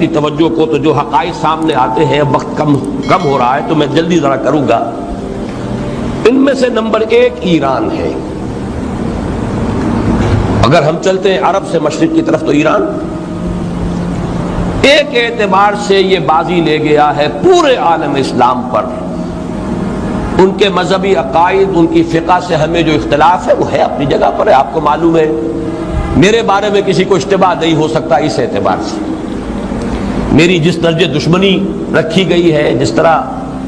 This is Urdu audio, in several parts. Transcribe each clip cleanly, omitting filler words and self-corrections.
اپنی توجہ کو، تو جو حقائق سامنے آتے ہیں، وقت کم ہو رہا ہے تو میں جلدی ذرا کروں گا۔ ان میں سے نمبر 1 ایران ہے۔ اگر ہم چلتے ہیں عرب سے مشرق کی طرف، تو ایران ایک اعتبار سے یہ بازی لے گیا ہے پورے عالم اسلام پر۔ ان کے مذہبی عقائد، ان کی فقہ سے ہمیں جو اختلاف ہے وہ ہے اپنی جگہ پر ہے۔ آپ کو معلوم ہے میرے بارے میں کسی کو اشتباہ نہیں ہو سکتا اس اعتبار سے۔ میری جس درجے دشمنی رکھی گئی ہے، جس طرح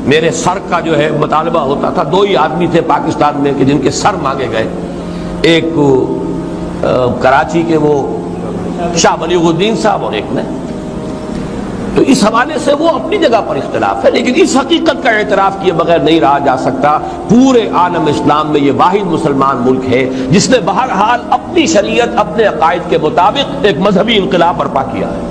میرے سر کا جو ہے مطالبہ ہوتا تھا، 2 ہی آدمی تھے پاکستان میں کہ جن کے سر مانگے گئے، ایک کراچی کے وہ شاہ بلیغ الدین صاحب اور ایک میں۔ تو اس حوالے سے وہ اپنی جگہ پر اختلاف ہے، لیکن اس حقیقت کا اعتراف کیے بغیر نہیں رہا جا سکتا، پورے عالم اسلام میں یہ واحد مسلمان ملک ہے جس نے بہرحال اپنی شریعت، اپنے عقائد کے مطابق ایک مذہبی انقلاب برپا کیا ہے۔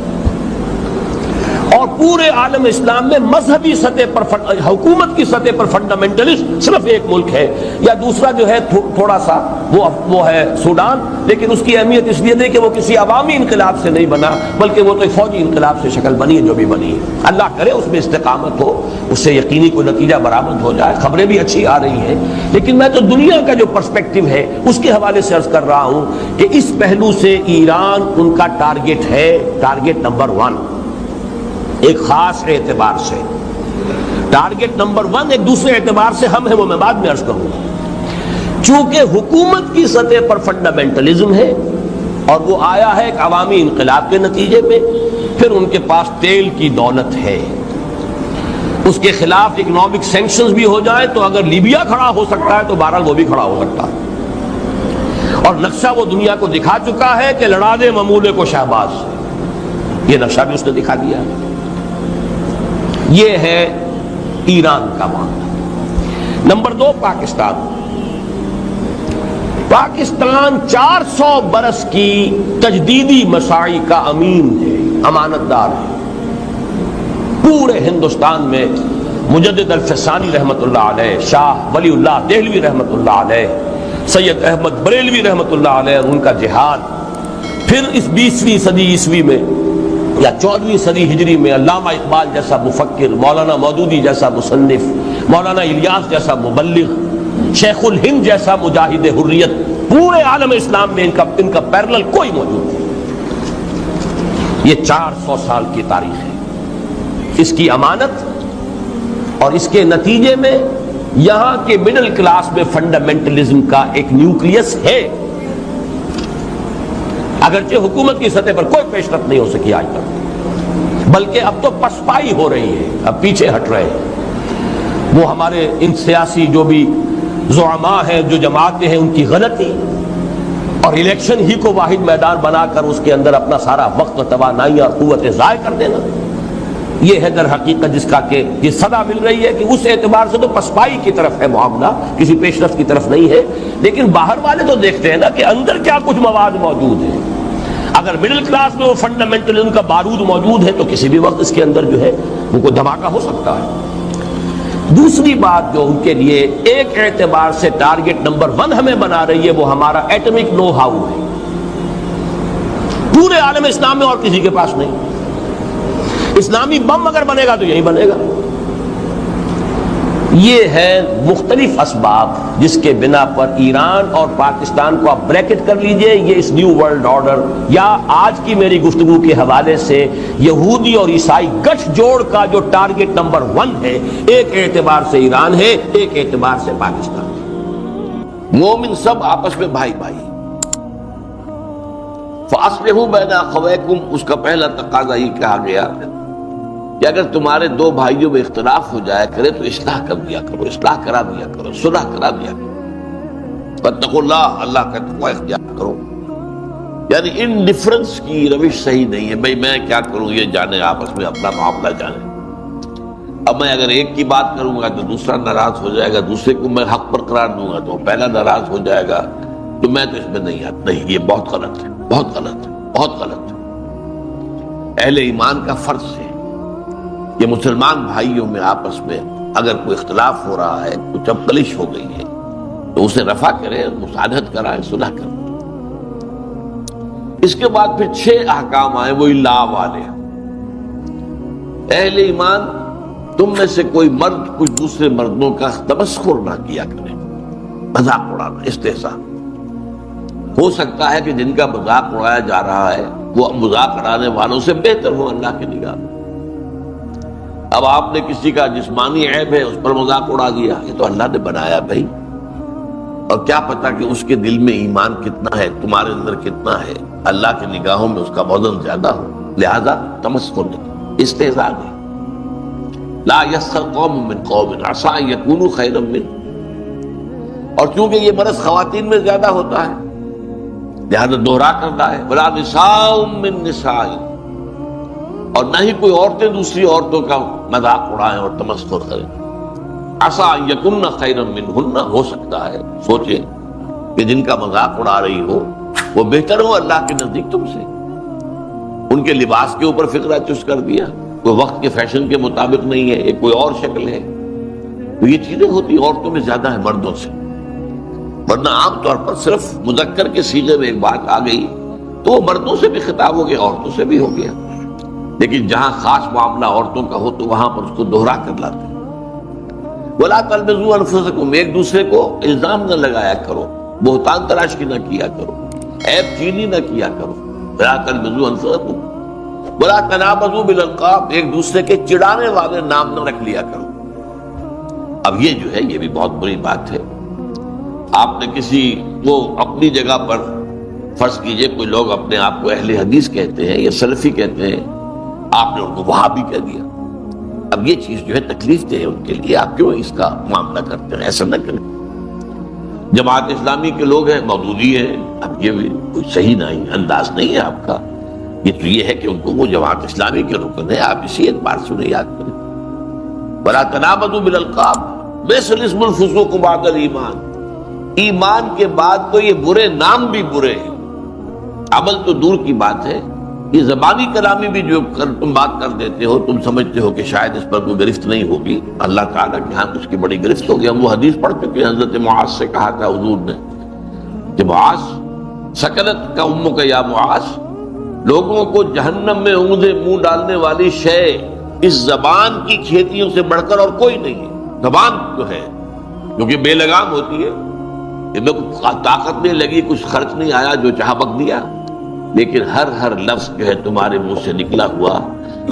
اور پورے عالم اسلام میں مذہبی سطح پر، حکومت کی سطح پر فنڈامنٹلسٹ صرف ایک ملک ہے، یا دوسرا جو ہے تھوڑا سا وہ ہے سوڈان، لیکن اس کی اہمیت اس لیے نہیں کہ وہ کسی عوامی انقلاب سے نہیں بنا، بلکہ وہ تو ایک فوجی انقلاب سے شکل بنی ہے جو بھی بنی ہے۔ اللہ کرے اس میں استقامت ہو، اس سے یقینی کوئی نتیجہ برآمد ہو جائے۔ خبریں بھی اچھی آ رہی ہیں، لیکن میں تو دنیا کا جو پرسپیکٹو ہے اس کے حوالے سے عرض کر رہا ہوں کہ اس پہلو سے ایران ان کا ٹارگٹ ہے، ٹارگٹ نمبر 1 ایک خاص اعتبار سے۔ ٹارگٹ نمبر 1 ایک دوسرے اعتبار سے ہم ہے، وہ میں بعد میں عرض کروں گا۔ چونکہ حکومت کی سطح پر فنڈامنٹلزم ہے اور وہ آیا ہے ایک عوامی انقلاب کے نتیجے میں، پھر ان کے پاس تیل کی دولت ہے، اس کے خلاف اکنامک سینکشنز بھی ہو جائے تو اگر لیبیا کھڑا ہو سکتا ہے تو بہرحال وہ بھی کھڑا ہو سکتا ہے۔ اور نقشہ وہ دنیا کو دکھا چکا ہے کہ لڑا دے ممولے کو شہباز، یہ نقشہ بھی اس نے دکھا دیا ہے۔ یہ ہے ایران کا معاملہ۔ نمبر 2 پاکستان۔ پاکستان 400 برس کی تجدیدی مساعی کا امین ہے، امانت دار ہے۔ پورے ہندوستان میں مجدد الفسانی رحمۃ اللہ علیہ، شاہ ولی اللہ دہلوی رحمۃ اللہ علیہ، سید احمد بریلوی رحمۃ اللہ علیہ اور ان کا جہاد، پھر اس 20ویں صدی عیسوی میں یا 14ویں صدی ہجری میں علامہ اقبال جیسا مفکر، مولانا مودودی جیسا مصنف، مولانا الیاس جیسا مبلغ، شیخ الہند جیسا مجاہد حریت، پورے عالم اسلام میں ان کا پیرلل کوئی موجود نہیں۔ یہ 400 سال کی تاریخ ہے، اس کی امانت اور اس کے نتیجے میں یہاں کے مڈل کلاس میں فنڈامنٹلزم کا ایک نیوکلیس ہے، اگرچہ حکومت کی سطح پر کوئی پیش رفت نہیں ہو سکی آج تک، بلکہ اب تو پسپائی ہو رہی ہے، اب پیچھے ہٹ رہے ہیں۔ وہ ہمارے ان سیاسی جو بھی زعماء ہیں، جو جماعتیں ہیں، ان کی غلطی اور الیکشن ہی کو واحد میدان بنا کر اس کے اندر اپنا سارا وقت و توانائی اور قوتیں ضائع کر دینا، یہ ہے در حقیقت جس کا کہ یہ صدا مل رہی ہے کہ اس اعتبار سے تو پسپائی کی طرف ہے معاملہ، کسی پیش رفت کی طرف نہیں ہے۔ لیکن باہر والے تو دیکھتے ہیں نا کہ اندر کیا کچھ مواد موجود ہے۔ اگر مڈل کلاس میں وہ فنڈامنٹلزم کا بارود موجود ہے تو کسی بھی وقت اس کے اندر جو ہے وہ کوئی دھماکہ ہو سکتا ہے۔ دوسری بات جو ان کے لیے ایک اعتبار سے ٹارگٹ نمبر 1 ہمیں بنا رہی ہے، وہ ہمارا ایٹمک نو ہاؤ ہے۔ پورے عالم اسلام میں اور کسی کے پاس نہیں۔ اسلامی بم اگر بنے گا تو یہی بنے گا۔ یہ ہے مختلف اسباب جس کے بنا پر ایران اور پاکستان کو آپ بریکٹ کر لیجئے، یہ اس نیو ورلڈ آرڈر یا آج کی میری گفتگو کے حوالے سے یہودی اور عیسائی گٹھ جوڑ کا جو ٹارگٹ نمبر 1 ہے، ایک اعتبار سے ایران ہے، ایک اعتبار سے پاکستان ہے۔ مومن سب آپس میں بھائی بھائی۔ فَأَصْلِحُوا بَيْنَ أَخَوَيْكُمْ، اس کا پہلا تقاضا یہ کہا گیا کہ اگر تمہارے 2 بھائیوں میں اختلاف ہو جائے کرے تو اصلاح کر دیا کرو، اصلاح کرا دیا کرو، صلح کرا دیا کرو۔ فاتقوا اللہ، اللہ کا تقوی اختیار کرو۔ یعنی ان ڈفرنس کی روش صحیح نہیں ہے، بھئی میں کیا کروں یہ جانے، آپس میں اپنا معاملہ جانے۔ اب میں اگر ایک کی بات کروں گا تو دوسرا ناراض ہو جائے گا، دوسرے کو میں حق پر قرار دوں گا تو پہلا ناراض ہو جائے گا، تو میں تو اس میں نہیں آتا۔ نہیں، یہ بہت غلط ہے، بہت غلط ہے، بہت غلط ہے۔ اہل ایمان کا فرض ہے کہ مسلمان بھائیوں میں آپس میں اگر کوئی اختلاف ہو رہا ہے، کچھ کلش ہو گئی ہے، تو اسے رفع کرے، مصالحت کرائے، صلح کرے۔ اس کے بعد پھر 6 احکام آئے، وہی لا والے۔ اہل ایمان تم میں سے کوئی مرد کچھ دوسرے مردوں کا تمسخر نہ کیا کرے، مذاق اڑانا، استہزاء۔ ہو سکتا ہے کہ جن کا مذاق اڑایا جا رہا ہے وہ مذاق اڑانے والوں سے بہتر ہو اللہ کی نگاہ میں۔ اب آپ نے کسی کا جسمانی عیب ہے اس پر مذاق اڑا دیا، یہ تو اللہ نے بنایا بھائی، اور کیا پتا کہ اس کے دل میں ایمان کتنا ہے، تمہارے اندر کتنا ہے، اللہ کی نگاہوں میں اس کا وزن زیادہ ہو، لہذا تمسخر نہیں، استہزاء نہیں۔ لا یسخر قوم من قوم عسى ان یکونوا خیرا منهم، اور چونکہ یہ مرض خواتین میں زیادہ ہوتا ہے لہذا دوہرا کرنا ہے، ولا نساء من نساء، اور نہ ہی کوئی عورتیں دوسری عورتوں کا مذاق اڑائیں اور تمسخر کریں۔ عسى ان یکن خیرا منهن، ہو سکتا ہے سوچیں کہ جن کا مذاق اڑا رہی ہو وہ بہتر ہو اللہ کے نزدیک تم سے۔ ان کے لباس کے اوپر فکرہ چست کر دیا، کوئی وقت کے فیشن کے مطابق نہیں ہے، یہ کوئی اور شکل ہے، تو یہ چیزیں ہوتی عورتوں میں زیادہ ہے مردوں سے، ورنہ عام طور پر صرف مذکر کے صیغے میں ایک بات آ گئی تو وہ مردوں سے بھی خطاب ہو گیا، عورتوں سے بھی ہو گیا، لیکن جہاں خاص معاملہ عورتوں کا ہو تو وہاں پر اس کو دوہرا کر لاتے ہیں۔ وَلَا تَلْمِزُوا أَنفُسَكُمْ، ایک دوسرے کو الزام نہ لگایا کرو، بہتان تراشی نہ کیا کرو، عیب چینی نہ کیا کرو۔ وَلَا تَلْمِزُوا أَنفُسَكُمْ وَلَا تَنَابَزُوا بِالْأَلْقَابِ، ایک دوسرے کے چڑانے والے نام نہ رکھ لیا کرو۔ اب یہ جو ہے یہ بھی بہت بری بات ہے۔ آپ نے کسی کو اپنی جگہ پر فرض کیجئے کوئی لوگ اپنے آپ کو اہل حدیث کہتے ہیں یا سلفی کہتے ہیں، آپ نے ان کو وہابی کہہ دیا، اب یہ چیز جو ہے تکلیف دہ ہے ان کے لیے، آپ کیوں اس کا معاملہ کرتے ہیں؟ ایسا نہ کریں۔ جماعت اسلامی کے لوگ ہیں، مودودی ہیں، اب یہ بھی کوئی صحیح نہیں انداز نہیں ہے آپ کا، یہ تو یہ ہے کہ ان کو وہ جماعت اسلامی کے رکن ہے، آپ اسی اعتبار سے انہیں یاد کریں۔ وَلَا تَنَابَزُوا بِالْأَلْقَابِ بِئْسَ الِاسْمُ الْفُسُوقُ بَعْدَ الْإِيمَانِ، ایمان کے بعد تو یہ برے نام بھی برے ہیں، عمل تو دور کی بات ہے، یہ زبانی کلامی بھی جو تم بات کر دیتے ہو، تم سمجھتے ہو کہ شاید اس پر کوئی گرفت نہیں ہوگی، اللہ تعالیٰ کے ہاں اس کی بڑی گرفت ہوگی۔ ہم وہ حدیث پڑھ چکے ہیں، حضرت معاذ سے کہا تھا حضور نے کہ معاذ سکلت کا امک یا معاذ، لوگوں کو جہنم میں اونگھے منہ ڈالنے والی شے اس زبان کی کھیتیوں سے بڑھ کر اور کوئی نہیں ہے۔ زبان جو ہے کیونکہ بے لگام ہوتی ہے، ان میں طاقت نہیں لگی، کچھ خرچ نہیں آیا، جو چاہا بک دیا، لیکن ہر لفظ جو ہے تمہارے منہ سے نکلا ہوا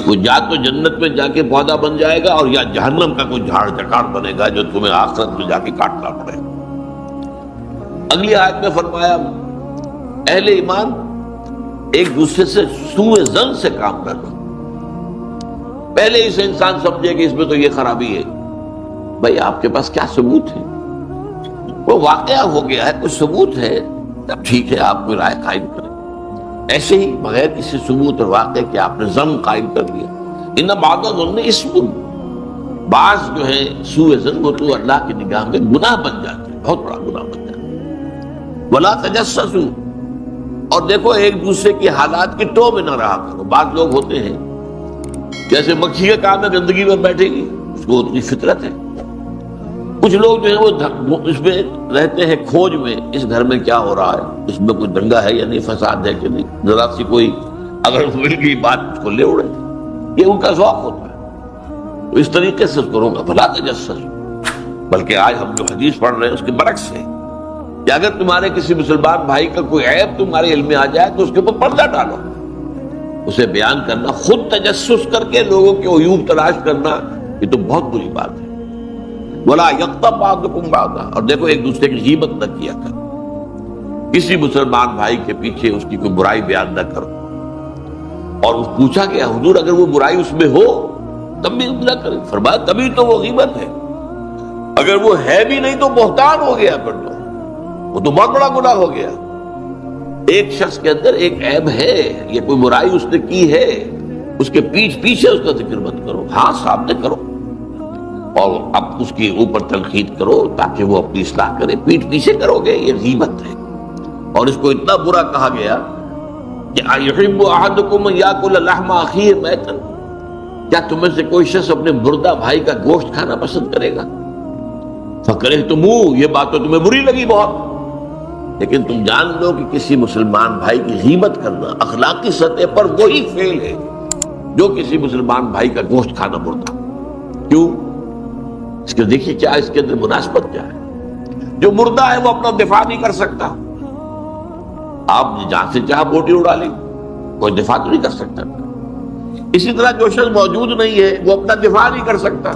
وہ یا تو جنت میں جا کے پودا بن جائے گا اور یا جہنم کا کوئی جھاڑ جھکاڑ بنے گا جو تمہیں آخرت میں جا کے کاٹنا پڑے گا۔ اگلی آیت میں فرمایا اہل ایمان ایک دوسرے سے سوء ظن سے کام نہ کرو، پہلے ہی سے انسان سمجھے کہ اس میں تو یہ خرابی ہے۔ بھائی آپ کے پاس کیا ثبوت ہے؟ وہ واقعہ ہو گیا ہے، کوئی ثبوت ہے تب ٹھیک ہے، آپ کوئی رائے قائم کریں، ایسے ہی بغیر کسی ثبوت اور واقعے کے آپ نے ظن قائم کر لیا۔ ان بعض الظن اسم، بعض جو ہے سوء ظن وہ تو اللہ کی نگاہ میں گناہ بن جاتے ہیں، بہت بڑا گناہ بن جاتا ہے۔ ولا تجسسوا، اور دیکھو ایک دوسرے کی حالات کی ٹو میں نہ رہا کرو۔ بعض لوگ ہوتے ہیں جیسے مکھی کا کام ہے گندگی میں بیٹھے گی، اس کو اتنی فطرت ہے۔ کچھ لوگ جو ہیں وہ اس میں رہتے ہیں کھوج میں، اس گھر میں کیا ہو رہا ہے، اس میں کوئی دنگا ہے یا نہیں، فساد ہے کہ نہیں، ذرا سی کوئی اگر مل گئی بات اس کو لے اڑے، یہ ان کا ذوق ہوتا ہے، تو اس طریقے سے اس کو روکا۔ فلا تجسسوا، بلکہ آج ہم جو حدیث پڑھ رہے ہیں اس کے برعکس ہے کہ اگر تمہارے کسی مسلمان بھائی کا کوئی عیب تمہارے علم میں آ جائے تو اس کے اوپر پردہ ڈالو، اسے بیان کرنا، خود تجسس کر کے لوگوں کے عیوب تلاش کرنا، یہ تو بہت بری بات ہے۔ ولا یغتب بعضکم بعضا، اور دیکھو ایک دوسرے کی غیبت نہ کیا کرو، کسی مسلمان بھائی کے پیچھے اس کی کوئی برائی بیان نہ کرو۔ اور اس پوچھا کہ حضور اگر وہ برائی اس میں ہو تب بھی نہ کرے، فرمایا تبھی تو وہ غیبت ہے، اگر وہ ہے بھی نہیں تو بہتان ہو گیا، پھر تو وہ تو بہت بڑا گناہ ہو گیا۔ ایک شخص کے اندر ایک عیب ہے، یہ کوئی برائی اس نے کی ہے، اس کے پیچھے اس کا ذکر مت کرو، ہاں سامنے کرو اور اب اس کے اوپر تنقید کرو تاکہ وہ اپنی اصلاح کرے، پیٹھ پیچھے کرو گے یہ غیبت ہے۔ اور اس کو اتنا برا کہا گیا کہ اَيُحِبُّ أَحَدُكُمْ أَن يَأْكُلَ لَحْمَ أَخِيهِ مَيْتًا، کیا تم میں سے کوئی شخص اپنے مردہ بھائی کا گوشت کھانا پسند کرے گا؟ فَكَرِهْتُمُوهُ، یہ بات تو تمہیں بری لگی بہت، لیکن تم جان لو کہ کسی مسلمان بھائی کی غیبت کرنا اخلاقی سطح پر وہی فعل ہے جو کسی مسلمان بھائی کا گوشت کھانا مردہ. کیوں؟ اس کے دیکھیے کیا اس کے اندر مناسبت کیا ہے. جو مردہ ہے وہ اپنا دفاع نہیں کر سکتا. آپ جہاں سے چاہا بوٹی اڑا لیں، کوئی دفاع تو نہیں کر سکتا. اسی طرح جو شخص موجود نہیں ہے وہ اپنا دفاع نہیں کر سکتا.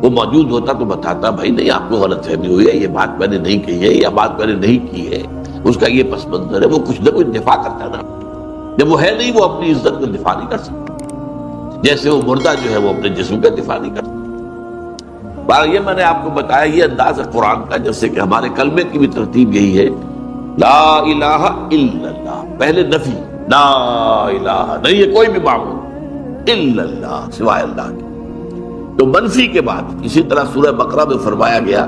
وہ موجود ہوتا تو بتاتا بھائی نہیں آپ کو غلط فہمی ہوئی ہے، یہ بات میں نے نہیں کہی ہے، یہ بات میں نے نہیں کی ہے، اس کا یہ پس منظر ہے. وہ کچھ نہ کچھ دفاع کرتا نا. جب وہ ہے نہیں وہ اپنی عزت کا دفاع نہیں کر سکتا، جیسے وہ مردہ جو ہے وہ اپنے جسم کا دفاع نہیں کر سکتا. بار یہ میں نے آپ کو بتایا یہ انداز ہے قرآن کا، جیسے کہ ہمارے کلمے کی بھی ترتیب یہی ہے. لا الہ الا اللہ، پہلے نفی، لا الہ نہیں ہے کوئی بھی معبود الا اللہ سوائے اللہ کے. تو منفی کے بعد اسی طرح سورہ بقرہ میں فرمایا گیا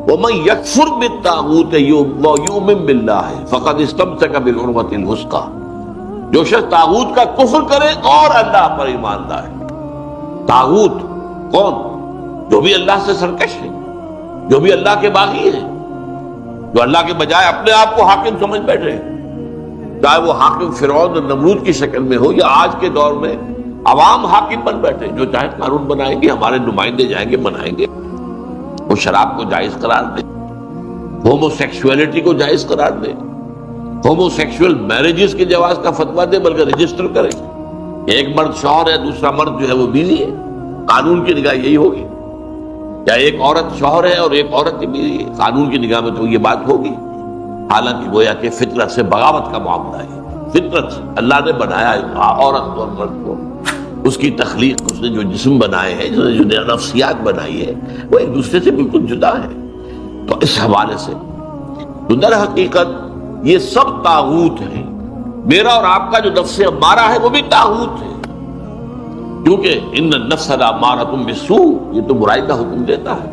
وَمَن يَكْفُرْ بِالطَّاغُوتِ وَيُؤْمِن بِاللَّهِ فَقَدِ اسْتَمْسَكَ بِالْعُرْوَةِ الْوُثْقَىٰ. جو شخص طاغوت کا کفر کرے اور اللہ پر ایمان لائے. طاغوت کون؟ جو بھی اللہ سے سرکش ہے، جو بھی اللہ کے باغی ہے، جو اللہ کے بجائے اپنے آپ کو حاکم سمجھ بیٹھے، چاہے وہ حاکم فرعون اور نمرود کی شکل میں ہو یا آج کے دور میں عوام حاکم بن بیٹھے، جو چاہے قانون بنائیں گے، ہمارے نمائندے جائیں گے بنائیں گے. وہ شراب کو جائز قرار دیں، ہومو سیکسولیٹی کو جائز قرار دیں، ہومو سیکسول میرجز کے جواز کا فتویٰ دیں، بلکہ رجسٹر کریں. ایک مرد شوہر ہے، دوسرا مرد جو ہے وہ بیوی ہے. قانون کی نگاہ یہی ہوگی. یا ایک عورت شوہر ہے اور ایک عورت کی بیوی ہے، قانون کی نگاہ میں تو یہ بات ہوگی. حالانکہ گویا کہ فطرت سے بغاوت کا معاملہ ہے. فطرت سے اللہ نے بنایا عورت اور مرد کو، اس کی تخلیق، اس نے جو جسم بنائے ہیں، جو نفسیات بنائی ہے، وہ ایک دوسرے سے بالکل جدا ہے. تو اس حوالے سے تو در حقیقت یہ سب طاغوت ہیں. میرا اور آپ کا جو نفس امارہ ہے وہ بھی طاغوت ہے، کیونکہ ان النفس لامارۃ بالسوء، یہ تو برائی کا حکم دیتا ہے.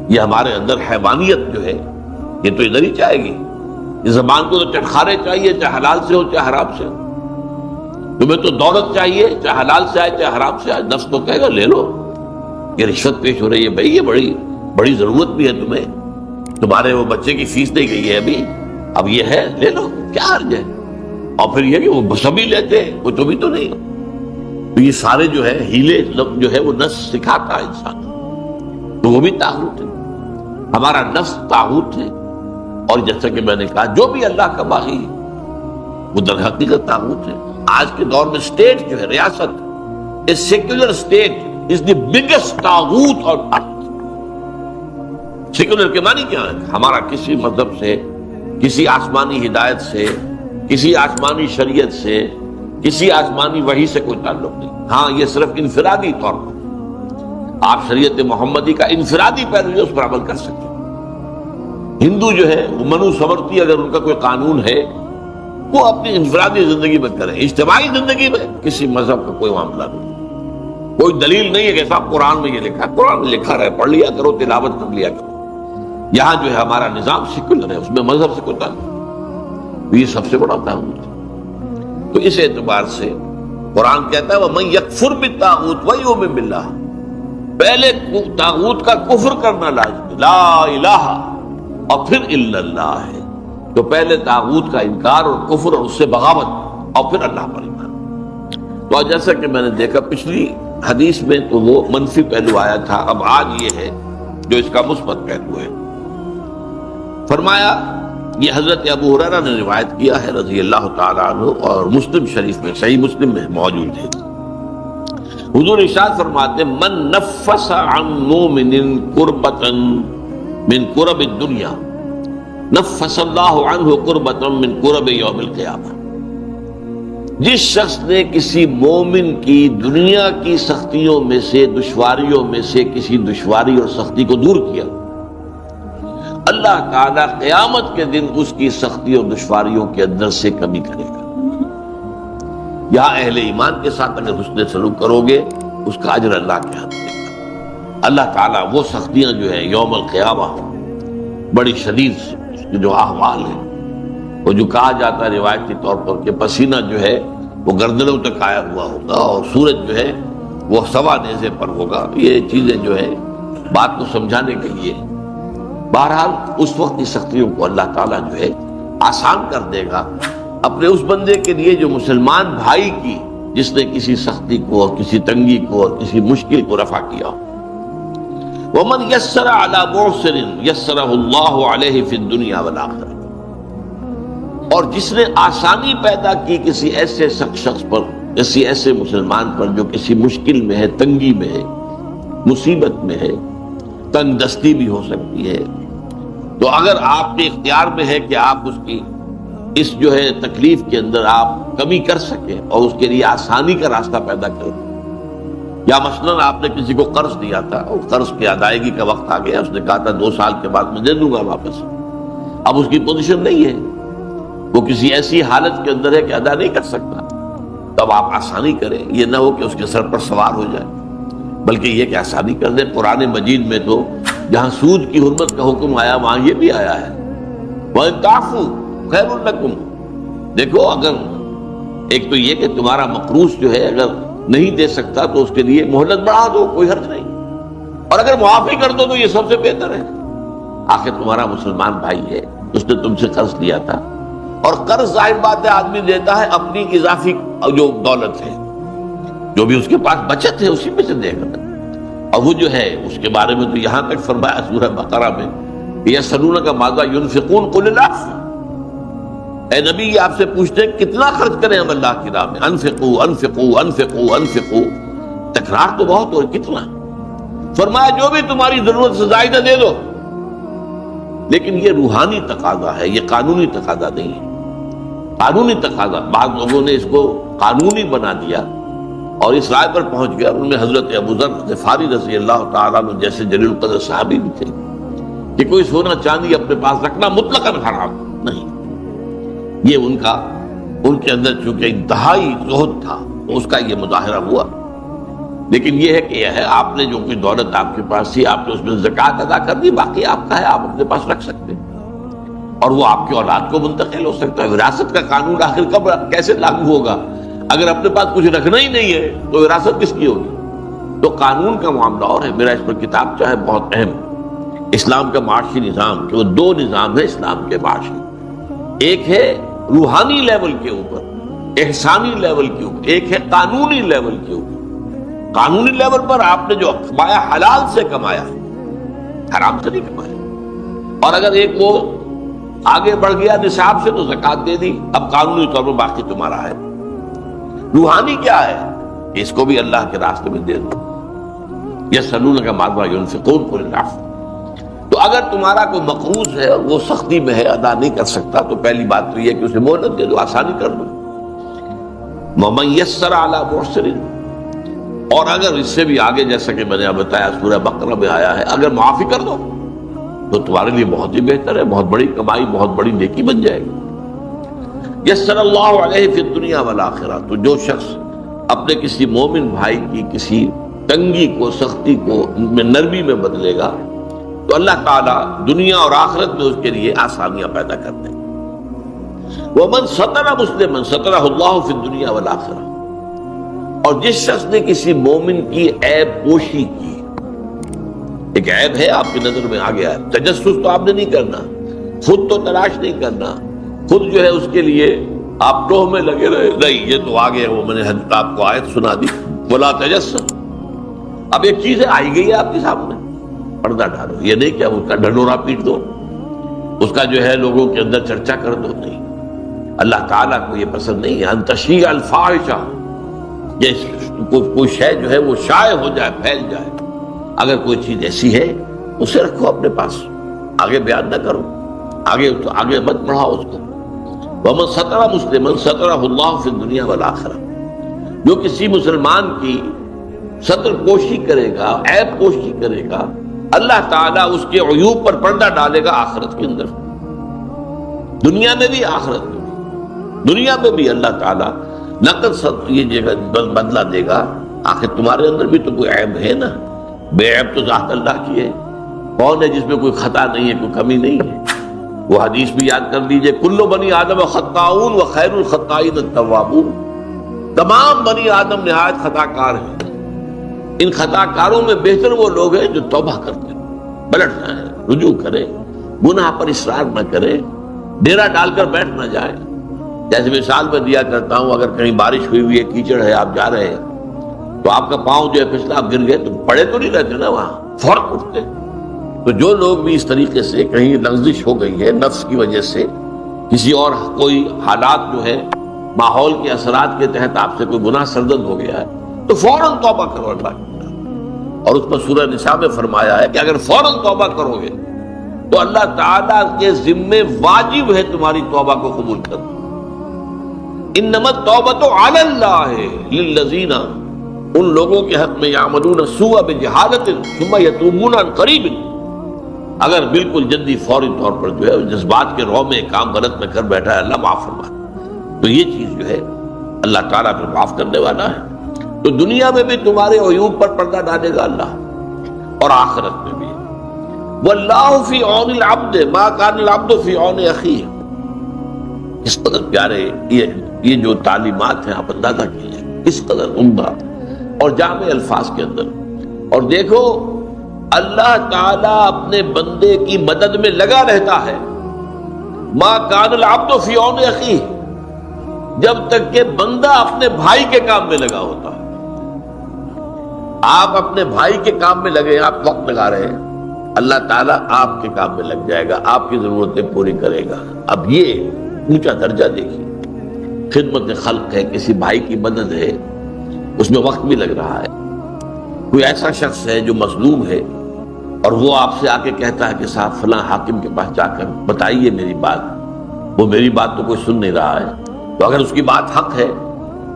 یہ ہمارے اندر حیوانیت جو ہے یہ تو ادھر ہی چاہے گی. اس زبان کو تو چٹخارے چاہیے، چاہے حلال سے ہو چاہے حرام سے ہو. تمہیں تو دولت چاہیے، چاہے حلال سے آئے چاہے حرام سے آئے. نفس تو کہے گا لے لو، یہ رشوت پیش ہو رہی ہے بھائی، یہ بڑی ضرورت بھی ہے تمہیں، تمہارے وہ بچے کی فیس نہیں گئی ہے ابھی، اب یہ ہے لے لو، کیا حرج ہے. اور پھر یہ کہ وہ سبھی لیتے ہیں، وہ تمہیں تو نہیں. تو یہ سارے جو ہے ہیلے جو ہے وہ نفس سکھاتا ہے انسان، تو وہ بھی طاغوت ہے. ہمارا نفس طاغوت ہے. اور جیسا کہ میں نے کہا جو بھی اللہ کا باغی ہے وہ در حقیقت طاغوت ہے. آج کے دور میں اسٹیٹ جو ہے، ریاست، a secular state is the biggest طاغوت on earth. Secular کے معنی کیا ہے؟ ہمارا کسی مذہب سے، کسی آسمانی ہدایت سے، کسی آسمانی شریعت سے، کسی آسمانی وحی سے کوئی تعلق نہیں. ہاں یہ صرف انفرادی طور پر آپ شریعت محمدی کا انفرادی پیروی اس پر عمل کر سکتے. ہندو جو ہے وہ منو سمرتی، اگر ان کا کوئی قانون ہے وہ اپنی انفرادی زندگی میں کریں. اجتماعی زندگی میں کسی مذہب کا کوئی معاملہ نہیں. کوئی دلیل نہیں ہے کہ صاحب قرآن میں یہ لکھا ہے. قرآن میں لکھا رہے، پڑھ لیا کرو، تلاوت کر لیا کرو. یہاں جو ہے ہمارا نظام سیکولر ہے، اس میں مذہب سے کوئی تعلق نہیں. یہ سب سے بڑا تعاون ہے. تو اس اعتبار سے قرآن کہتا ہے وَمَن يَكْفُرْ بِالطَّاغُوتِ وَيُؤْمِن بِاللَّهِ، پہلے طاغوت کا کفر کرنا لازم، لا الہ، اور پھر الا اللہ ہے. تو پہلے طاغوت کا انکار اور کفر اور اس سے بغاوت، اور پھر اللہ پر ایمان. تو جیسا کہ میں نے دیکھا پچھلی حدیث میں تو وہ منفی پہلو آیا تھا، اب آج یہ ہے جو اس کا مثبت پہلو ہے. فرمایا یہ حضرت ابو ہریرہ نے روایت کیا ہے رضی اللہ تعالیٰ عنہ، اور مسلم شریف میں، صحیح مسلم میں موجود ہے. حضور ارشاد فرماتے من نفس عن مومن کربۃ من کرب الدنیا نفس اللہ عنہ کربۃ من کرب یوم القیامہ. جس شخص نے کسی مومن کی دنیا کی سختیوں میں سے، دشواریوں میں سے کسی دشواری اور سختی کو دور کیا، اللہ تعالیٰ قیامت کے دن اس کی سختی اور دشواریوں کے اندر سے کمی کرے گا. یہاں اہل ایمان کے ساتھ اگر حسن سلوک کرو گے اس کا اجر اللہ کے ہاتھ دے گا. اللہ تعالیٰ وہ سختیاں جو ہے یوم القیامہ بڑی شدید جو احوال ہے، وہ جو کہا جاتا ہے روایتی طور پر کہ پسینہ جو ہے وہ گردنوں تک آیا ہوا ہوگا اور سورج جو ہے وہ سوا نیزے پر ہوگا. یہ چیزیں جو ہے بات کو سمجھانے کے لیے. بہرحال اس وقت کی سختیوں کو اللہ تعالیٰ جو ہے آسان کر دے گا اپنے اس بندے کے لیے جو مسلمان بھائی کی جس نے کسی سختی کو اور کسی تنگی کو اور کسی مشکل کو رفع کیا ہو۔ وَمَنْ يَسَّرَ عَلَى مُعْسِرٍ يَسَّرَهُ اللَّهُ عَلَيْهِ فِي الدُّنْيَا وَالْآخِرَةِ، اور جس نے آسانی پیدا کی کسی ایسے شخص پر، کسی ایسے مسلمان پر جو کسی مشکل میں ہے، تنگی میں ہے، مصیبت میں ہے، تنگ دستی بھی ہو سکتی ہے، تو اگر آپ کے اختیار میں ہے کہ آپ اس کی اس جو ہے تکلیف کے اندر آپ کمی کر سکیں اور اس کے لیے آسانی کا راستہ پیدا کریں، یا مثلاً آپ نے کسی کو قرض دیا تھا اور قرض کی ادائیگی کا وقت آ گیا، اس نے کہا تھا 2 سال کے بعد میں دے دوں گا واپس، اب اس کی پوزیشن نہیں ہے، وہ کسی ایسی حالت کے اندر ہے کہ ادا نہیں کر سکتا، تب آپ آسانی کریں، یہ نہ ہو کہ اس کے سر پر سوار ہو جائے، بلکہ یہ کہ آسانی کر دیں۔ قرآن مجید میں تو جہاں سود کی حرمت کا حکم آیا وہاں یہ بھی آیا ہے، وَإِن تَعْفُوا خَيْرٌ لَكُمْ۔ دیکھو، اگر ایک تو یہ کہ تمہارا مقروض جو ہے اگر نہیں دے سکتا تو اس کے لیے مہلت بڑھا دو، کوئی حرج نہیں، اور اگر معافی کر دو تو یہ سب سے بہتر ہے۔ آخر تمہارا مسلمان بھائی ہے، اس نے تم سے قرض لیا تھا، اور قرض ظاہر بات ہے آدمی دیتا ہے اپنی اضافی جو دولت ہے، جو بھی اس کے پاس بچت ہے اسی میں سے دے گا، اور وہ جو ہے اس کے بارے میں تو یہاں تک فرمایا سورہ بقرہ میں، یسألونک ماذا ينفقون قل العفو، اے نبی یہ آپ سے پوچھتے ہیں کتنا خرچ کریں ہم اللہ کی راہ میں، انفقوا انفقوا انفقوا انفقوا، تکرار تو بہت ہو، کتنا؟ فرمایا جو بھی تمہاری ضرورت سے زائدہ دے دو، لیکن یہ روحانی تقاضا ہے، یہ قانونی تقاضا نہیں ہے۔ قانونی تقاضا بعض لوگوں نے اس کو قانونی بنا دیا اور اس رائے پر پہنچ گیا، ان میں حضرت ابو ذر غفاری رضی اللہ تعالیٰ عنہ جیسے جلیل القدر صحابی بھی تھے، کہ کوئی سونا چاندی اپنے پاس رکھنا مطلقاً حرام نہیں۔ یہ ان کے اندر چونکہ انتہائی زہد تھا تو اس کا یہ مظاہرہ ہوا، لیکن یہ ہے کہ یہ ہے آپ نے جو کوئی دولت آپ کے پاس تھی آپ نے اس میں زکوٰۃ ادا کر دی، باقی آپ کا ہے، آپ اپنے پاس رکھ سکتے ہیں، اور وہ آپ کی اولاد کو منتقل ہو سکتا ہے۔ وراثت کا قانون آخر کب کیسے لاگو ہوگا؟ اگر اپنے پاس کچھ رکھنا ہی نہیں ہے تو وراثت کس کی ہوگی؟ تو قانون کا معاملہ اور ہے۔ میرا اس پر کتاب چاہے بہت اہم، اسلام کا معاشی نظام، کہ وہ 2 نظام ہے اسلام کے معاشی، ایک ہے روحانی لیول کے اوپر، احسانی لیول کے اوپر، ایک ہے قانونی لیول کے اوپر۔ قانونی لیول پر آپ نے جو کمایا حلال سے کمایا، حرام سے نہیں کمایا، اور اگر ایک وہ آگے بڑھ گیا نصاب سے تو زکوٰۃ دے دی، اب قانونی طور پر باقی تمہارا ہے۔ روحانی کیا ہے کہ اس کو بھی اللہ کے راستے میں دے دو، یسألونک ماذا ينفقون قل العفو۔ تو اگر تمہارا کوئی مقروض ہے اور وہ سختی میں ہے، ادا نہیں کر سکتا، تو پہلی بات تو یہ کہ اسے مہلت دے دو، آسانی کر دو۔ وَمَنْ يَسَّرَ عَلَى مُعْسِرٍ، اور اگر اس سے بھی آگے جیسا کہ میں نے بتایا سورہ بقرہ میں آیا ہے، اگر معافی کر دو تو تمہارے لیے بہت ہی بہتر ہے، بہت بڑی کمائی، بہت بڑی نیکی بن جائے گی۔ یسر اللہ علیہ فی الدنیا والآخرہ، تو جو شخص اپنے کسی مومن بھائی کی کسی تنگی کو، سختی کو میں نرمی میں بدلے گا تو اللہ تعالیٰ دنیا اور آخرت میں اس کے لیے آسانیاں پیدا کر دیں گے۔ وَمَنْ سَتَرَ مُسْلِمًا سَتَرَهُ اللَّهُ فِي الدُّنْيَا وَالْآخِرَةِ، اور جس شخص نے کسی مومن کی عیب پوشی کی، ایک عیب ہے آپ کی نظر میں آ گیا ہے، تجسس تو آپ نے نہیں کرنا، خود تو تلاش نہیں کرنا، خود جو ہے اس کے لیے آپ ٹوہ میں لگے رہے، نہیں یہ تو آ گیا، وہ میں نے حضرت آپ کو آیت سنا دی، وَلَا تَجَسَّسُوا۔ اب ایک چیز ہے آئی گئی ہے آپ کے سامنے، پردہ ڈالو، یہ نہیں کہ اس کا ڈھنڈورا پیٹ دو، اس کا جو ہے لوگوں کے اندر چرچا کر دو، نہیں، اللہ تعالیٰ کو یہ پسند نہیں ہے۔ ان تشیع الفاحشہ، یہ کوئی شے جو ہے وہ شائع ہو جائے، پھیل جائے، اگر کوئی چیز ایسی ہے اسے رکھو اپنے پاس، آگے بیان نہ کرو، آگے مت بڑھاؤ اس کو۔ وَمَنْ سَتَرَ مُسْلِمًا سَتَرَهُ اللَّهُ فِي الدُّنْيَا وَالْآخِرَةِ، جو کسی مسلمان کی ستر پوشی کرے گا، عیب پوشی کرے گا، اللہ تعالیٰ اس کے عیوب پر پردہ ڈالے گا آخرت کے اندر، دنیا میں بھی آخرت میں بھی۔ دنیا میں بھی اللہ تعالیٰ نقد یہ جگہ بدلہ دے گا، آخر تمہارے اندر بھی تو کوئی عیب ہے نا، بے عیب تو ذات اللہ کی ہے، کون ہے جس میں کوئی خطا نہیں ہے، کوئی کمی نہیں ہے؟ وہ حدیث بھی یاد کر لیجئے، کل بنی آدم خطاؤن وخیر الخطائین التوابون، تمام بنی آدم نہایت خطا کار ہیں، ان خطا کاروں میں بہتر وہ لوگ ہیں جو توبہ کرتے ہیں، پلٹ جائیں، رجوع کریں، گناہ پر اصرار نہ کریں، ڈیرا ڈال کر بیٹھ نہ جائیں، جیسے مثال میں دیا کرتا ہوں، اگر کہیں بارش ہوئی ہوئی ہے، کیچڑ ہے، آپ جا رہے ہیں تو آپ کا پاؤں جو ہے پھسلا، آپ گر گئے تو پڑے تو نہیں رہتے نا، وہاں فوراً اٹھتے۔ تو جو لوگ بھی اس طریقے سے کہیں لغزش ہو گئی ہے نفس کی وجہ سے، کسی اور کوئی حالات جو ہے ماحول کے اثرات کے تحت آپ سے کوئی گناہ سرزد ہو گیا ہے، تو فوراً توبہ کرو اللہ کی طرف۔ اور اس پر سورہ نساء میں فرمایا ہے کہ اگر فوراً توبہ کرو گے تو اللہ تعالیٰ کے ذمے واجب ہے تمہاری توبہ کو قبول کرنا۔ انما التوبۃ علی اللہ للذین، ان لوگوں کے حق میں یعملون السوء بجہالۃ ثم یتوبون عن قریب، اگر بالکل جلدی فوری طور پر جو ہے جذبات کے رو میں کام غلط میں کر بیٹھا ہے، اللہ معاف فرما، تو یہ چیز جو ہے اللہ تعالیٰ پھر معاف کرنے والا ہے۔ تو دنیا میں بھی تمہارے عیوب پر پردہ ڈالے گا اللہ، اور آخرت میں بھی۔ واللہ فی عون العبد ما کان العبد فی عون اخیہ، اس قدر پیارے یہ جو تعلیمات ہیں آپ اندازہ کیجیے اس قدر عمدہ اور جامع الفاظ کے اندر۔ اور دیکھو اللہ تعالیٰ اپنے بندے کی مدد میں لگا رہتا ہے، ما کان العبد فی عون اخیہ، جب تک کہ بندہ اپنے بھائی کے کام میں لگا ہوتا ہے۔ آپ اپنے بھائی کے کام میں لگے، آپ وقت لگا رہے ہیں، اللہ تعالیٰ آپ کے کام میں لگ جائے گا، آپ کی ضرورتیں پوری کرے گا۔ اب یہ اونچا درجہ دیکھیے، خدمت خلق ہے، کسی بھائی کی مدد ہے، اس میں وقت بھی لگ رہا ہے۔ کوئی ایسا شخص ہے جو مظلوم ہے اور وہ آپ سے آ کے کہتا ہے کہ صاحب فلاں حاکم کے پاس جا کر بتائیے میری بات، وہ میری بات تو کوئی سن نہیں رہا ہے، تو اگر اس کی بات حق ہے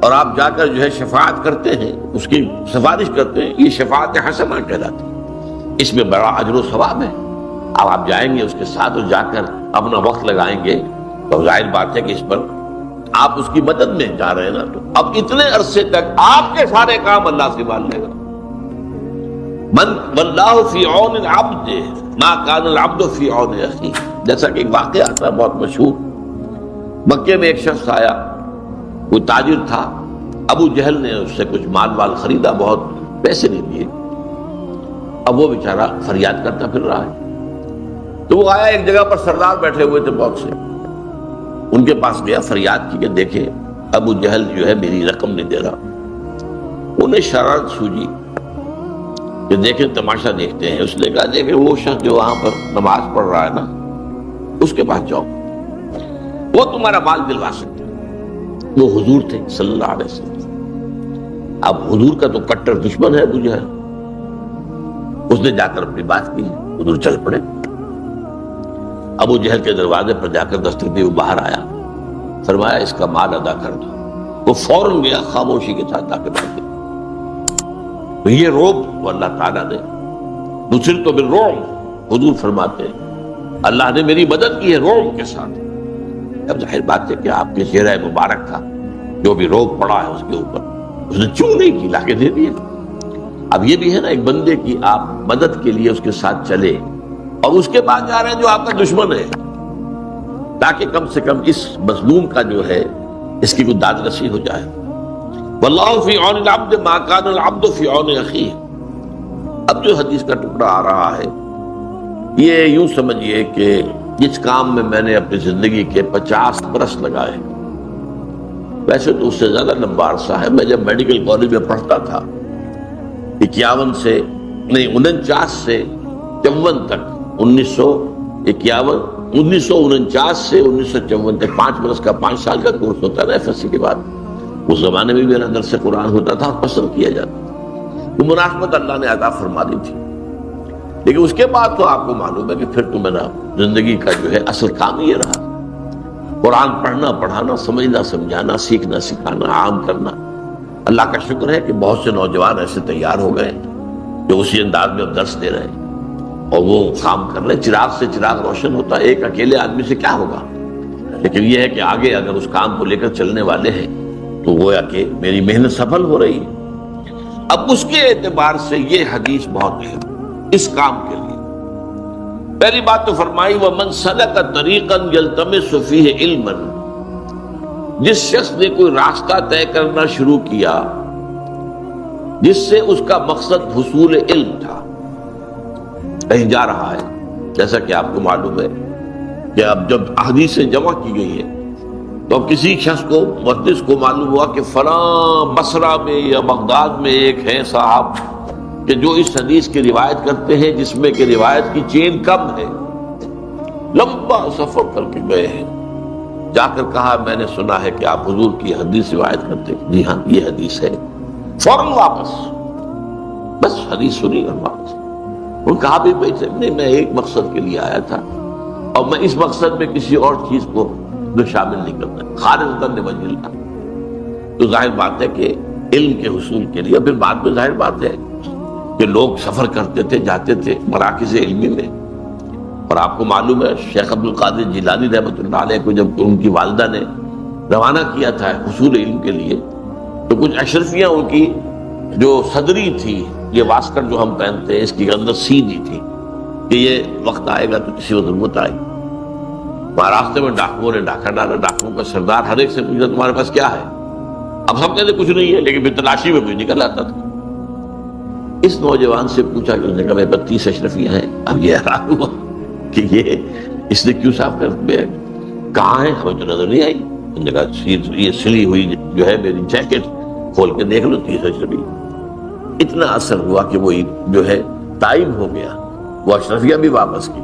اور آپ جا کر جو ہے شفاعت کرتے ہیں، اس کی سفارش کرتے ہیں، یہ شفاعت حسنہ کہلاتی ہے، اس میں بڑا اجر و ثواب ہے۔ اب آپ جائیں گے اس کے ساتھ اور جا کر اپنا وقت لگائیں گے تو ظاہر بات ہے کہ اس پر آپ اس کی مدد میں جا رہے ہیں نا، تو اب اتنے عرصے تک آپ کے سارے کام اللہ سنبھال لے گا۔ من واللہ فی عون العبد ما کان العبد فی عون اخیہ، جیسا کہ ایک واقعہ تھا بہت مشہور، مکے میں ایک شخص آیا، وہ تاجر تھا، ابو جہل نے اس سے کچھ مال خریدا، بہت پیسے نہیں دیے، اب وہ بیچارہ فریاد کرتا پھر رہا ہے۔ تو وہ آیا، ایک جگہ پر سردار بیٹھے ہوئے تھے بہت سے، ان کے پاس گیا، فریاد کی کہ دیکھیں ابو جہل جو ہے میری رقم نہیں دے رہا۔ انہیں شرارت سوجی کہ دیکھیں تماشا دیکھتے ہیں۔ اس نے کہا دیکھیں وہ شخص جو وہاں پر نماز پڑھ رہا ہے نا، اس کے پاس جاؤ، وہ تمہارا مال دلوا سکتا ہے۔ وہ حضور تھے صلی اللہ علیہ وسلم۔ اب حضور کا تو کٹر دشمن ہے ابو جہل، اس نے جا کر اپنی بات کی، حضور چل پڑے۔ ابو جہل کے دروازے پر جا کر دستک دی، وہ باہر آیا، فرمایا اس کا مال ادا کر دو۔ وہ فوراً گیا، خاموشی کے ساتھ جا کے بیٹھ گیا۔ تو یہ روب تو اللہ تعالیٰ نے نصرت تو بالرعب، حضور فرماتے ہیں اللہ نے میری مدد کی ہے روب کے ساتھ۔ اب ظاہر بات ہے کہ آپ کے چہرہ مبارک کا جو بھی روب پڑا ہے اس کے اوپر، اس نے چوں نہیں کی، لا کے دے دیا۔ اب یہ بھی ہے نا، ایک بندے کی آپ مدد کے لیے اس کے ساتھ چلے اور اس کے بعد جا رہے ہیں جو آپ کا دشمن ہے، تاکہ کم سے کم اس مظلوم کا جو ہے اس کی کوئی داد رسی ہو جائے۔ واللہ فی عون العبد ما کان العبد فی عون اخیہ۔ اب جو حدیث کا ٹکڑا آ رہا ہے، یہ یوں سمجھیے کہ جس کام میں میں نے اپنی زندگی کے 50 برس لگائے، ویسے تو اس سے زیادہ لمبا عرصہ ہے۔ میں جب میڈیکل کالج میں پڑھتا تھا 49 سے 54 تک، 1949 سے 1954 تک 5 برس کا 5 سال کا کورس ہوتا ہے نا ایف ایس سی کے بعد۔ اس زمانے میں میرا درس قرآن ہوتا تھا اور پسند کیا جاتا، وہ مناسبت اللہ نے عطا فرما دی تھی۔ لیکن اس کے بعد تو آپ کو معلوم ہے کہ پھر تو میرا زندگی کا جو ہے اصل کام یہ رہا، قرآن پڑھنا، پڑھانا، سمجھنا، سمجھانا، سیکھنا، سکھانا، عام کرنا۔ اللہ کا شکر ہے کہ بہت سے نوجوان ایسے تیار ہو گئے جو اسی انداز میں اب درس دے رہے ہیں اور وہ کام کر رہے ہیں۔ چراغ سے چراغ روشن ہوتا ہے، ایک اکیلے آدمی سے کیا ہوگا، لیکن یہ ہے کہ آگے اگر اس کام کو لے کر چلنے والے ہیں تو گویا کہ میری محنت سفل ہو رہی ہے۔ اب اس کے اعتبار سے یہ حدیث بہت اہم اس کام کے لیے۔ پہلی بات تو فرمائی وَمَنْ سَلَكَ طَرِيقًا يَلْتَمِسُ فِيهِ عِلْمًا، جس شخص نے کوئی راستہ طے کرنا شروع کیا جس سے اس کا مقصد حصول علم تھا، کہیں جا رہا ہے، جیسا کہ آپ کو معلوم ہے کہ اب جب احادیثیں جمع کی گئی ہیں تو کسی شخص کو محدث کو معلوم ہوا کہ فلاں بصرہ میں یا بغداد میں ایک ہے صاحب کہ جو اس حدیث کی روایت کرتے ہیں جس میں کہ روایت کی چین کم ہے، لمبا سفر کر کے گئے ہیں، جا کر کہا میں نے سنا ہے کہ آپ حضور کی حدیث روایت کرتے ہیں، جی ہاں یہ حدیث ہے، فوراً واپس، بس حدیث سنی اور واپس۔ ان کہا بھی نہیں، میں ایک مقصد کے لیے آیا تھا اور میں اس مقصد میں کسی اور چیز کو شامل نہیں کرتا، خالصتاً لوجہ اللہ۔ تو ظاہر بات ہے کہ علم کے حصول کے لیے، پھر بعد میں ظاہر بات ہے کہ لوگ سفر کرتے تھے، جاتے تھے مراکز علمی میں، اور آپ کو معلوم ہے شیخ عبد القادر جیلانی رحمۃ اللہ علیہ کو جب ان کی والدہ نے روانہ کیا تھا حصول علم کے لیے، تو کچھ اشرفیاں ان کی جو صدری تھی، یہ واسکٹ جو ہم پہنتے ہیں اس کی اندر سیدھی تھی کہ یہ وقت آئے گا تو کسی کو ضرورت آئے گی۔ راستے میں ڈاکوؤں نے ڈاکہ ڈالا، ڈاکوؤں کا سردار ہر ایک سے پوچھا تمہارے پاس کیا ہے؟ اب ہم کہتے کچھ نہیں ہے، لیکن پھر تلاشی میں کوئی نکل آتا تھا۔ اس نوجوان سے پوچھا کہ اس نے کہا میرے 32 اشرفیاں ہیں۔ اب یہ حیران ہوا کہ یہ اس نے کیوں صاف کر دیا، کہاں ہے؟ ہمیں تو نظر نہیں آئی۔ اس نے کہا یہ سلی ہوئی جو ہے میری جیکٹ کھول کے دیکھ لو، 30 اشرفی۔ اتنا اثر ہوا کہ وہ جو ہے تائب ہو گیا، وہ اشرفیاں بھی واپس کی،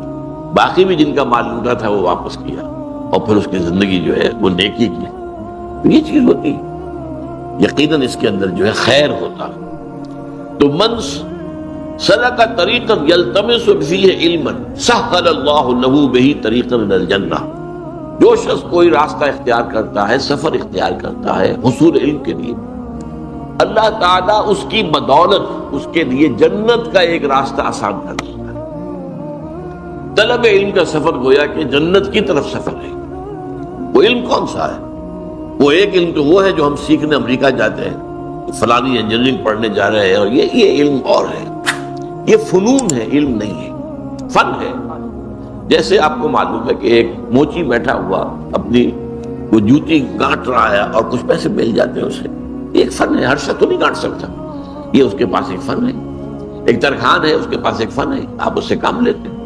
باقی بھی جن کا مال لوٹا تھا وہ واپس کیا، اور پھر اس کی زندگی جو ہے وہ نیکی کی۔ تو یہ چیز ہوتی، یقیناً اس کے اندر جو ہے خیر ہوتا۔ تو من سلک طریقا یلتمس فیہ علما سہل اللہ لہ بہ طریقا الی الجنہ، جو شخص کوئی راستہ اختیار کرتا ہے، سفر اختیار کرتا ہے حصول علم کے لیے، اللہ تعالیٰ اس کی بدولت اس کے لیے جنت کا ایک راستہ آسان کر دیتا ہے۔ طلب علم کا سفر گویا کہ جنت کی طرف سفر ہے۔ وہ علم کون سا ہے؟ وہ ایک علم تو وہ ہے جو ہم سیکھنے امریکہ جاتے ہیں، فلانی انجینئرنگ پڑھنے جا رہے ہیں، اور یہ علم اور ہے، یہ فنون ہے، علم نہیں ہے، فن ہے۔ جیسے آپ کو معلوم ہے کہ ایک موچی بیٹھا ہوا اپنی وہ جوتی گانٹ رہا ہے اور کچھ پیسے مل جاتے ہیں اسے، ایک فن ہے، ہر شخص تو نہیں گانٹ سکتا، یہ اس کے پاس ایک فن ہے۔ ایک ترخان ہے، اس کے پاس ایک فن ہے، آپ اس سے کام لیتے ہیں۔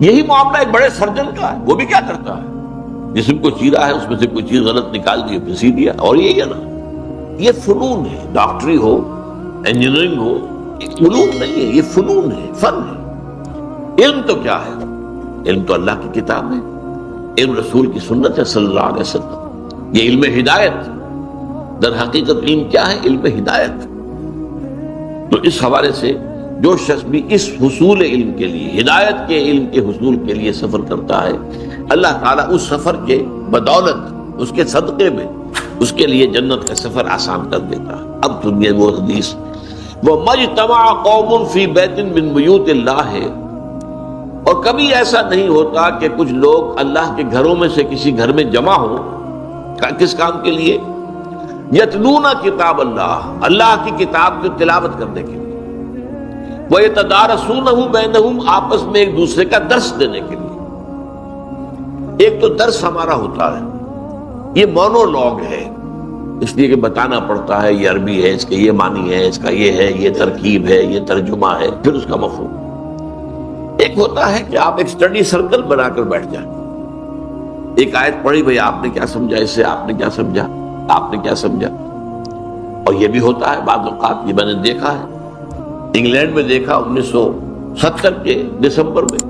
یہی معاملہ ایک بڑے سرجن کا ہے، وہ بھی کیا کرتا ہے، جسم کو چیرا ہے اس میں سے کوئی چیز غلط نکال دی پھر سی دیا، اور یہی ہے نا، یہ فنون ہے۔ ڈاکٹری ہو، انجینئرنگ ہو، علوم نہیں ہے، یہ فنون ہے، فن ہے۔ علم تو کیا ہے؟ علم تو اللہ کی کتاب ہے، علم رسول کی سنت ہے صلی اللہ علیہ وسلم، یہ علم ہدایت۔ در حقیقت علم کیا ہے؟ علم ہدایت۔ تو اس حوالے سے جو شخص بھی اس حصول علم کے لیے، ہدایت کے علم کے حصول کے لیے سفر کرتا ہے، اللہ تعالیٰ اس سفر کے بدولت، اس کے صدقے میں اس کے لیے جنت کا سفر آسان کر دیتا ہے۔ اب سنیے وہ حدیث، وَمَجْتَمَعَ قَوْمٌ فِي بَيْتٍ مِّن بُيُوتِ اللَّهِ، اور کبھی ایسا نہیں ہوتا کہ کچھ لوگ اللہ کے گھروں میں سے کسی گھر میں جمع ہوں، کس کام کے لیے؟ یتلون کتاب اللہ، اللہ کی کتاب کی تلاوت کرنے کے لیے، وَيَتَدَارَسُونَهُ بَيْنَهُمْ، آپس میں ایک دوسرے کا درس دینے کے لیے۔ ایک تو درس ہمارا ہوتا ہے، یہ مونولوگ ہے، اس لیے کہ بتانا پڑتا ہے، یہ عربی ہے، اس کے یہ معنی ہے، اس کا یہ ہے، یہ ترکیب ہے، یہ ترجمہ ہے، پھر اس کا مفہوم۔ ایک ہوتا ہے کہ آپ ایک اسٹڈی سرکل بنا کر بیٹھ جائیں، ایک آیت پڑھی، بھئی آپ نے کیا سمجھا اس سے، آپ نے کیا سمجھا، آپ نے کیا سمجھا۔ اور یہ بھی ہوتا ہے بعض اوقات، یہ میں نے دیکھا ہے، انگلینڈ میں دیکھا 1970 کے دسمبر میں،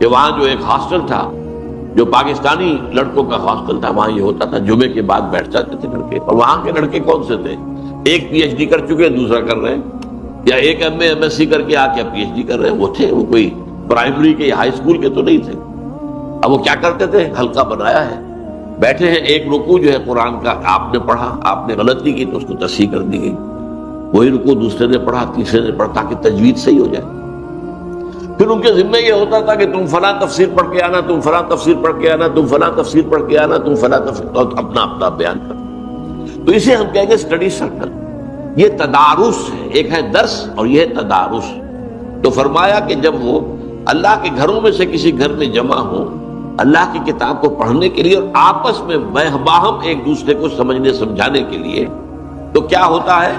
کہ وہاں جو ایک ہاسٹل تھا جو پاکستانی لڑکوں کا ہاسٹل تھا، وہاں یہ ہوتا تھا جمعے کے بعد بیٹھ جاتے تھے لڑکے، اور وہاں کے لڑکے کون سے تھے؟ ایک پی ایچ ڈی کر چکے، دوسرا کر رہے ہیں، یا ایک M A M S C کر کے آ کے پی ایچ ڈی کر رہے ہیں۔ وہ تھے، وہ کوئی پرائمری کے ہائی اسکول کے تو نہیں تھے۔ اب وہ کیا کرتے تھے؟ حلقہ بنایا ہے، بیٹھے ہیں، ایک رکوع جو ہے قرآن کا آپ نے پڑھا، آپ نے غلطی کی تو اس کو تصحیح کر دی گئی، وہی رکوع دوسرے نے پڑھا، تیسرے نے پڑھا، تاکہ تجوید صحیح ہو جائے۔ پھر ان کے ذمہ یہ ہوتا تھا کہ تم فلاں تفسیر پڑھ کے آنا، تم فلاں تفسیر پڑھ کے آنا، تم فلاں تفسیر پڑھ کے آنا، تم فلاں تفسیر، اور اپنا اپنا بیان کر۔ تو اسے ہم کہیں گے اسٹڈی سرکل۔ یہ تدارس ہے، ایک ہے درس اور یہ ہے تدارس۔ تو فرمایا کہ جب وہ اللہ کے گھروں میں سے کسی گھر میں جمع ہو اللہ کی کتاب کو پڑھنے کے لیے اور آپس میں باہم ایک دوسرے کو سمجھنے سمجھانے کے لیے، تو کیا ہوتا ہے؟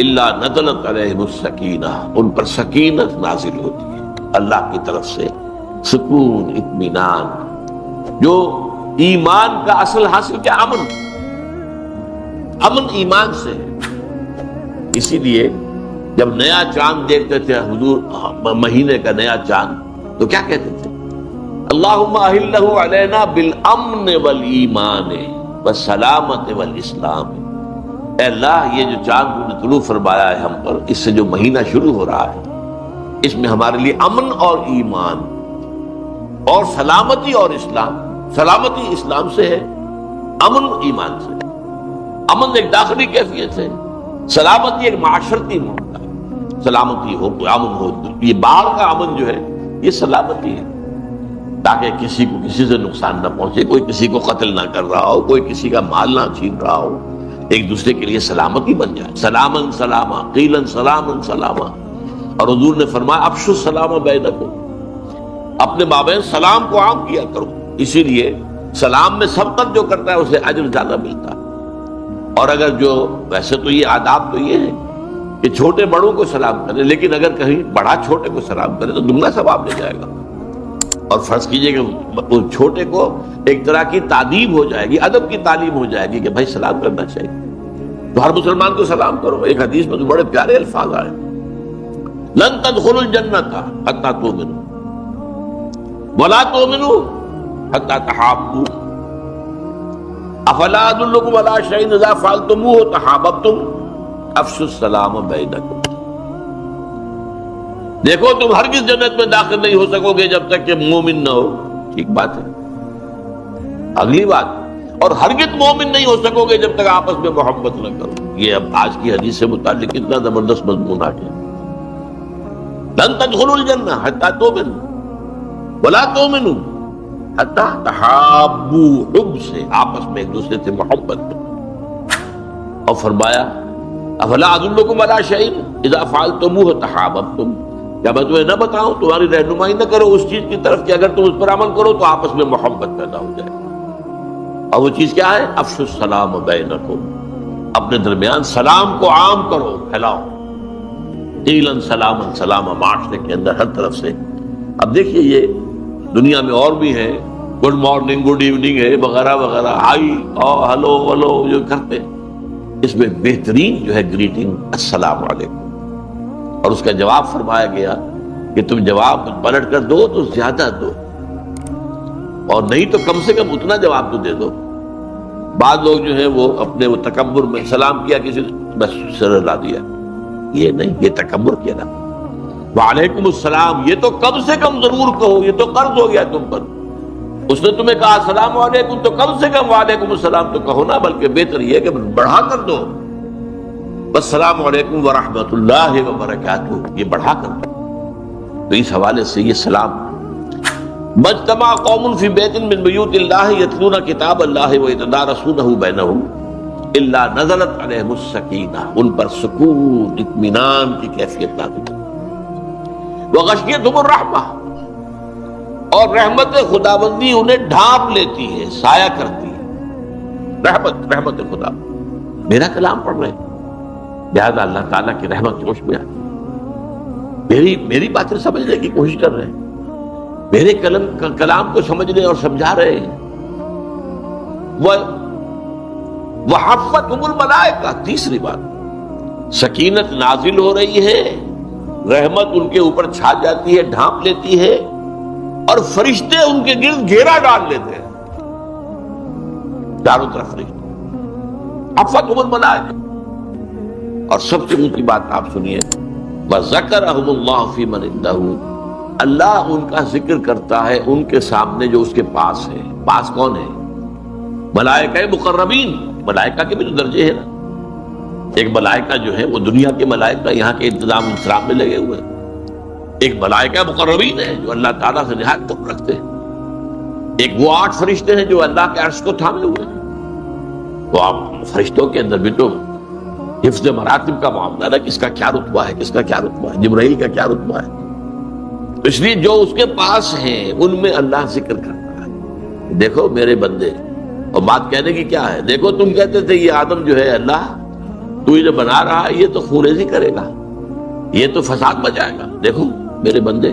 الا نزلت علیہم السکینہ، ان پر سکینت نازل ہوتی ہے اللہ کی طرف سے، سکون، اطمینان۔ جو ایمان کا اصل حاصل کیا؟ امن. امن ایمان سے ہے. اسی لیے جب نیا چاند دیکھتے تھے حضور، مہینے کا نیا چاند، تو کیا کہتے تھے؟ اللہم اہلہ علینا بالامن والایمان والسلامت والاسلام. اے اللہ، یہ جو چاند نے طلوع فرمایا ہے ہم پر، اس سے جو مہینہ شروع ہو رہا ہے، اس میں ہمارے لیے امن اور ایمان اور سلامتی اور اسلام. سلامتی اسلام سے ہے، امن ایمان سے ہے. امن ایک داخلی کیفیت ہے، سلامتی ایک معاشرتی معاملہ ہے. سلامتی ہو، امن ہو، یہ باہر کا امن جو ہے یہ سلامتی ہے، تاکہ کسی کو کسی سے نقصان نہ پہنچے، کوئی کسی کو قتل نہ کر رہا ہو، کوئی کسی کا مال نہ چھین رہا ہو، ایک دوسرے کے لیے سلامتی بن جائے. سلامن سلاما قیلن سلامن سلاما. اور حضور نے فرمایا افشوا السلام بینکم، اپنے مابین سلام کو عام کیا کرو. اسی لیے سلام میں سبقت جو کرتا ہے اسے اجر زیادہ ملتا ہے. اور اگر جو ویسے تو یہ آداب تو یہ ہے کہ چھوٹے بڑوں کو سلام کرے، لیکن اگر کہیں بڑا چھوٹے کو سلام کرے تو دگنا ثواب لے جائے گا. اور فرض کیجئے کہ چھوٹے کو ایک طرح کی تعلیم ہو جائے گی، ادب کی تعلیم ہو جائے گی کہ بھائی سلام کرنا چاہیے، تو ہر مسلمان کو سلام کرو. ایک حدیث میں تو بڑے پیارے الفاظ آئے، لن تدخلوا الجنۃ حتی تؤمنوا ولا تؤمنوا حتی تحابوا افلا ادلکم علی شیء اذا فعلتموه تحاببتم افشوا السلام بینکم. دیکھو تم ہرگز جنت میں داخل نہیں ہو سکو گے جب تک کہ مومن نہ ہو. ٹھیک بات ہے. اگلی بات، اور ہرگز مومن نہیں ہو سکو گے جب تک آپس میں محبت نہ کرو. یہ اب آج کی حدیث سے متعلق اتنا زبردست مضمون آ گیا. لن تدخلوا الجنہ حتی تؤمنوا ولا تؤمنوا حتی تحابوا، حب سے آپس میں ایک دوسرے سے محبت. اور فرمایا افلا ادلکم علی شیء اذا فعلتموه تحاببتم، کیا میں تمہیں نہ بتاؤں، تمہاری رہنمائی نہ کرو اس چیز کی طرف کہ اگر تم اس پر عمل کرو تو آپس میں محبت پیدا ہو جائے. اور وہ چیز کیا ہے؟ افشوا السلام بینکم، اپنے درمیان سلام کو عام کرو، پھیلاؤ. قیلن سلامن سلاما، معاشرے کے اندر ہر طرف سے. اب دیکھیے یہ دنیا میں اور بھی ہے، گڈ مارننگ، گڈ ایوننگ ہے وغیرہ وغیرہ، ہائی اور ہلو ولو جو کرتے. اس میں بہترین جو ہے گریٹنگ السلام علیکم. اور اس کا جواب فرمایا گیا کہ تم جواب پلٹ کر دو تو زیادہ دو، اور نہیں تو کم سے کم اتنا جواب تو دے دو. بعض لوگ جو ہیں وہ اپنے وہ تکبر میں سلام کیا کسی نے، بس سر ہلا دیا. یہ نہیں، یہ تکبر کیا نا. وعلیکم السلام یہ تو کم سے کم ضرور کہو، یہ تو قرض ہو گیا تم پر. اس نے تمہیں کہا السلام علیکم تو کم سے کم وعلیکم السلام تو کہو نا، بلکہ بہتر یہ کہ بڑھا کر دو، بس السلام علیکم ورحمۃ اللہ وبرکاتہ، یہ بڑھا کر دو. تو اس حوالے سے یہ سلام، مجتمع قوم فی بیت من بیوت اللہ یتلون کتاب اللہ ویتدارسونہ بینہم الا نزلت علیہم السکینہ، ان پر سکون، اطمینان کی کیفیت نازل. وغشیتہم الرحمہ، اور رحمت خداوندی انہیں ڈھانپ لیتی ہے، سایہ کرتی ہے. رحمت خدا. میرا کلام پڑھ رہے ہیں، لہذا اللہ تعالیٰ کی رحمت جوش میں آتی. میری باتیں سمجھنے کی کوشش کر رہے ہیں، میرے کلام کو سمجھنے اور سمجھا رہے ہیں. وحفتہم الملائکہ، تیسری بات، سکینت نازل ہو رہی ہے، رحمت ان کے اوپر چھا جاتی ہے، ڈھانپ لیتی ہے، اور فرشتے ان کے گرد گھیرا ڈال لیتے ہیں، چاروں طرف فرشتے. حفتہم الملائکہ. اور سب سے اونچی بات آپ سنیے، وَذَكَرَهُمُ اللَّهُ فِي مَنْ عِندَهُ، اللہ ان کا ذکر کرتا ہے ان کے سامنے جو اس کے پاس ہے. پاس کون ہے؟ ملائکہ مقربین. ملائکہ کے بھی تو درجے ہیں نا. ایک ملائکہ جو ہے وہ دنیا کے ملائکہ یہاں کے انتظام انسرام میں لگے ہوئے ہیں. ایک ملائکہ مقربین ہے جو اللہ تعالیٰ سے نہایت قرب رکھتے ہیں. ایک وہ 8 فرشتے ہیں جو اللہ کے عرش کو تھامے ہوئے ہیں. تو آپ فرشتوں کے اندر بھی تو حفظ مراتب کا معاملہ ہے، کس کا کیا رتبہ ہے، کس کا کیا رتبہ ہے، جبرائیل کا کیا رتبہ ہے. اس لیے جو اس کے پاس ہیں ان میں اللہ ذکر کرتا ہے. دیکھو میرے بندے، اور بات کہنے کی کیا ہے، دیکھو تم کہتے تھے یہ آدم جو ہے اللہ تو یہ جو بنا رہا ہے یہ تو خوریزی کرے گا، یہ تو فساد مچائے گا. دیکھو میرے بندے،